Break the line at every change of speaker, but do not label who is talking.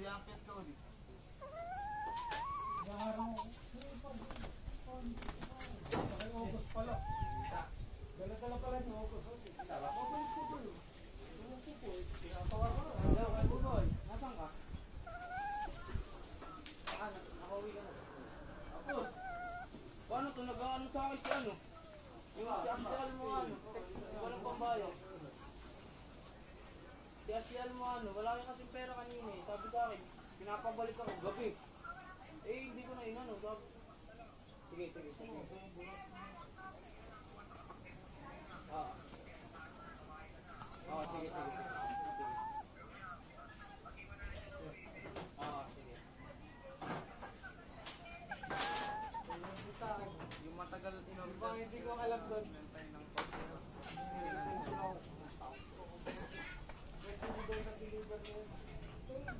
Diakit ka ulit.
August pala. Dala-dala pala ni August. Babalik ko doon. Doon ko po. Tinatawar ko.
Hello, kay Buboy. Nasaan ka? Nakauwi ka na. Tapos, paano ito? Nag-ano sa akin si ano? Yung si Asial mo ano? Walang pambayad. Si Asial mo ano? Wala kayo kasing pera kanina eh. Sabi sa akin, pinapabalik ako gabi. Eh, hindi ko na inano. Sabi, sige. Sige.